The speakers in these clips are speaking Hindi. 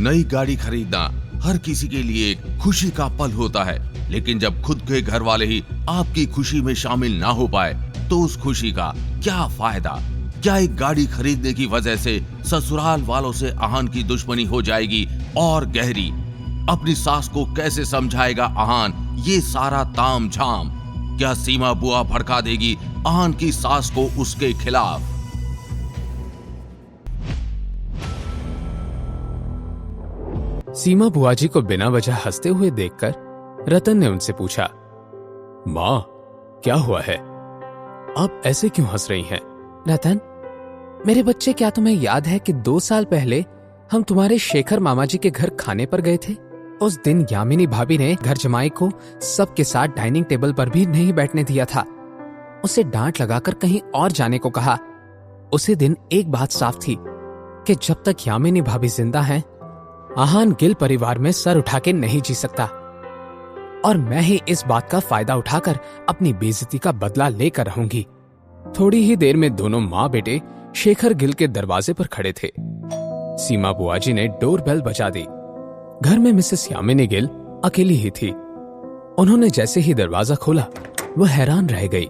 नई गाड़ी खरीदना हर किसी के लिए एक खुशी का पल होता है, लेकिन जब खुद के घर वाले ही आपकी खुशी में शामिल ना हो पाए तो उस खुशी का क्या फायदा। क्या एक गाड़ी खरीदने की वजह से ससुराल वालों से आहान की दुश्मनी हो जाएगी और गहरी। अपनी सास को कैसे समझाएगा आहान ये सारा ताम झाम। क्या सीमा बुआ भड़का देगी आहान की सास को उसके खिलाफ। सीमा बुआ जी को बिना वजह हंसते हुए देखकर रतन ने उनसे पूछा, माँ क्या हुआ है, आप ऐसे क्यों हंस रही हैं? रतन, मेरे बच्चे, क्या तुम्हें याद है कि 2 साल पहले हम तुम्हारे शेखर मामा जी के घर खाने पर गए थे? उस दिन यामिनी भाभी ने घर जमाई को सबके साथ डाइनिंग टेबल पर भी नहीं बैठने दिया था। उसे डांट लगाकर कहीं और जाने को कहा। उसी दिन एक बात साफ थी कि जब तक यामिनी भाभी जिंदा हैं, आहान गिल परिवार में सर उठा के नहीं जी सकता, और मैं ही इस बात का फायदा उठाकर अपनी बेइज्जती का बदला लेकर रहूंगी। थोड़ी ही देर में दोनों माँ बेटे शेखर गिल के दरवाजे पर खड़े थे। सीमा बुआ जी ने डोरबेल बजा दी। घर में मिसेस यामिनी गिल अकेली ही थी। उन्होंने जैसे ही दरवाजा खोला वो हैरान रह गई।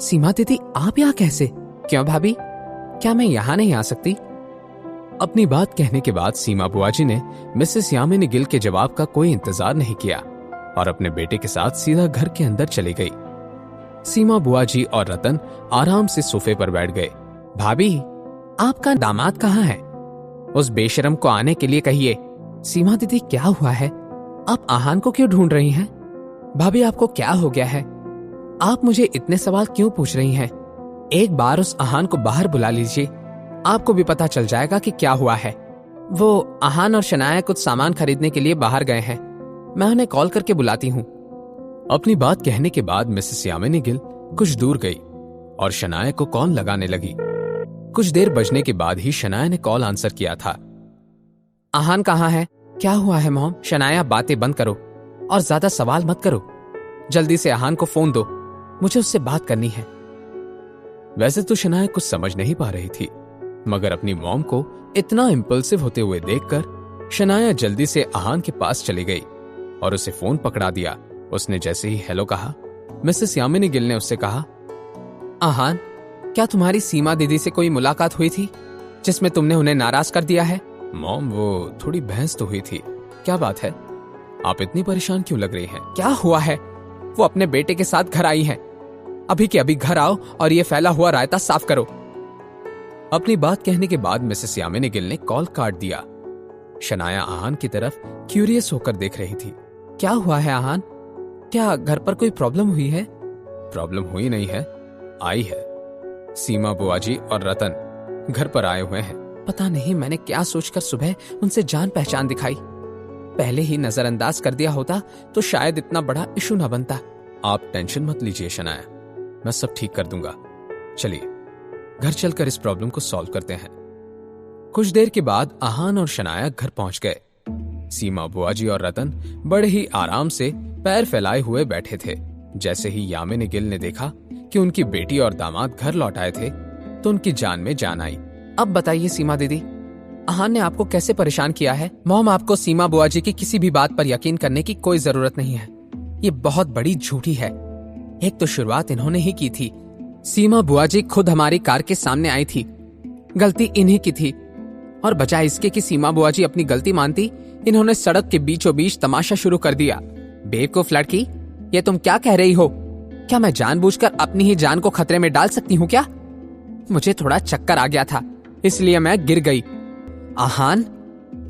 सीमा दीदी, आप यहाँ कैसे? क्यों भाभी, क्या मैं यहाँ नहीं आ सकती? अपनी बात कहने के बाद सीमा बुआ जी ने मिसेस यामिनी गिल के जवाब का कोई इंतजार नहीं किया और अपने बेटे के साथ सीधा घर के अंदर चली गई। सीमा बुआ जी और रतन आराम से सोफे पर बैठ गए। भाभी, आपका दामाद कहाँ है? उस बेशरम को आने के लिए कहिए। सीमा दीदी, क्या हुआ है? आप आहान को क्यों ढूंढ रही हैं? भाभी, आपको क्या हो गया है? आप मुझे इतने सवाल क्यों पूछ रही हैं? एक बार उस आहान को बाहर बुला लीजिए, आपको भी पता चल जाएगा कि क्या हुआ है। वो आहान और शनाया कुछ सामान खरीदने के लिए बाहर गए हैं। मैं उन्हें कॉल करके बुलाती हूँ। अपनी बात कहने के बाद मिसेस यामिनी गिल कुछ दूर गई और शनाया को कॉल लगाने लगी। कुछ देर बजने के बाद ही शनाया ने कॉल आंसर किया था। आहान कहाँ है? क्या हुआ है मॉम? शनाया, बातें बंद करो और ज्यादा सवाल मत करो। जल्दी से आहान को फोन दो, मुझे उससे बात करनी है। वैसे तो शनाया कुछ समझ नहीं पा रही थी, मगर अपनी मॉम को इतना इम्पल्सिव होते हुए देखकर शनाया जल्दी से आहान के पास चली गई और उसे फोन पकड़ा दिया। उसने जैसे ही हेलो कहा, मिसेस यामिनी गिल ने उससे कहा, आहान, क्या तुम्हारी सीमा दीदी से कोई मुलाकात हुई थी जिसमें तुमने उन्हें नाराज कर दिया है? मॉम, वो थोड़ी बहस तो हुई थी। क्या बात है, आप इतनी परेशान क्यों लग रही हैं? क्या हुआ है? वो अपने बेटे के साथ घर आई हैं। अभी के अभी घर आओ और ये फैला हुआ रायता साफ करो। अपनी बात कहने के बाद मिसेस यामिनी गिल ने कॉल काट दिया। शनाया आहान की तरफ क्यूरियस होकर देख रही थी। क्या हुआ है आहान? क्या घर पर कोई प्रॉब्लम हुई है? प्रॉब्लम हुई नहीं है, आई है। सीमा बुआ जी और रतन घर पर आए हुए हैं। पता नहीं मैंने क्या सोचकर सुबह उनसे जान पहचान दिखाई। पहले ही नजरअंदाज कर दिया होता तो शायद इतना बड़ा इशू न बनता। आप टेंशन मत लीजिए शनाया, मैं सब ठीक कर दूंगा। चलिए घर चलकर इस प्रॉब्लम को सॉल्व करते हैं। कुछ देर के बाद आहान और शनाया घर पहुंच गए। सीमा बुआ जी और रतन बड़े ही आराम से पैर फैलाए हुए बैठे थे। जैसे ही यामिनी गिल ने देखा कि उनकी बेटी और दामाद घर लौट आए थे तो उनकी जान में जान आई। अब बताइए सीमा दीदी, आहान ने आपको कैसे परेशान किया है? मॉम, आपको सीमा बुआ जी की किसी भी बात पर यकीन करने की कोई जरूरत नहीं है। ये बहुत बड़ी झूठी है। एक तो शुरुआत इन्होंने ही की थी। सीमा बुआ जी खुद हमारी कार के सामने आई थी। गलती इन्हीं की थी, और बजाय इसके कि सीमा बुआ जी अपनी गलती मानती, इन्होंने सड़क के बीचों बीच तमाशा शुरू कर दिया। बेवकूफ लड़की, ये तुम क्या कह रही हो? क्या मैं जानबूझकर अपनी ही जान को खतरे में डाल सकती हूँ क्या? मुझे थोड़ा चक्कर आ गया था, इसलिए मैं गिर गई। आहान,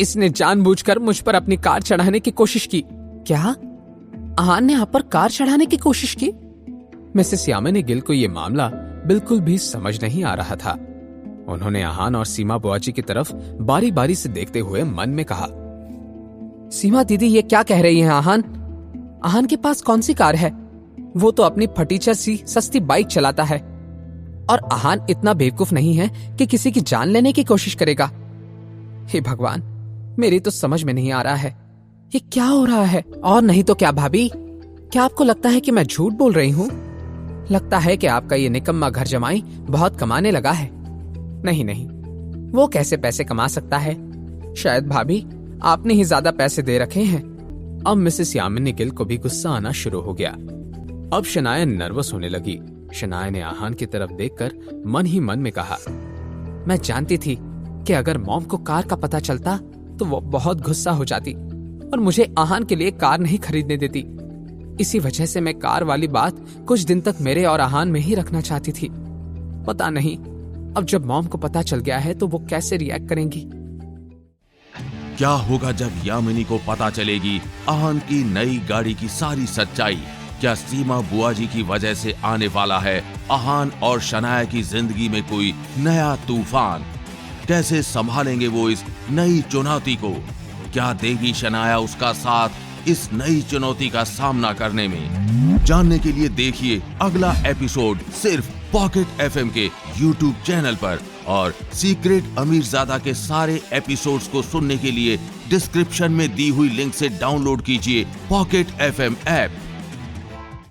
इसने जानबूझकर मुझ पर अपनी कार चढ़ाने की कोशिश की। क्या? आहान ने आप पर कार चढ़ाने की कोशिश की? मिसेस यामिनी गिल को यह मामला बिल्कुल भी समझ नहीं आ रहा था। उन्होंने आहान और सीमा बुआ जी की तरफ बारी बारी से देखते हुए मन में कहा, सीमा दीदी, ये क्या कह रही हैं आहान? आहान के पास कौन सी कार है? वो तो अपनी फटीचर सी सस्ती बाइक चलाता है, और आहान इतना बेवकूफ नहीं है कि किसी की जान लेने की कोशिश करेगा। हे भगवान, मेरी तो समझ में नहीं आ रहा है ये क्या हो रहा है। और नहीं तो क्या भाभी, क्या आपको लगता है कि मैं झूठ बोल रही हूँ? लगता है कि आपका ये निकम्मा घर जमाई बहुत कमाने लगा है। नहीं नहीं, वो कैसे पैसे कमा सकता है? शायद भाभी आपने ही ज्यादा पैसे दे रखे हैं। अब मिसेस यामिनी गिल को भी गुस्सा आना शुरू हो गया। अब शनाया नर्वस होने लगी। शनाया ने आहान की तरफ देखकर मन ही मन में कहा, मैं जानती थी कि अगर मॉम को कार का पता चलता तो वो बहुत गुस्सा हो जाती और मुझे आहान के लिए कार नहीं खरीदने देती। इसी वजह से मैं कार वाली बात कुछ दिन तक मेरे और आहान में ही रखना चाहती थी। पता नहीं अब जब मॉम को पता चल गया है तो वो कैसे रिएक्ट करेंगी। क्या होगा जब यामिनी को पता चलेगी आहान की नई गाड़ी की सारी सच्चाई? क्या सीमा बुआ जी की वजह से आने वाला है आहान और शनाया की जिंदगी में कोई नया तूफान? कैसे संभालेंगे वो इस नई चुनौती को? क्या देगी शनाया उसका साथ इस नई चुनौती का सामना करने में? जानने के लिए देखिए अगला एपिसोड सिर्फ पॉकेट एफएम के यूट्यूब चैनल पर। और सीक्रेट अमीरजादा के सारे एपिसोड्स को सुनने के लिए डिस्क्रिप्शन में दी हुई लिंक से डाउनलोड कीजिए पॉकेट एफएम ऐप।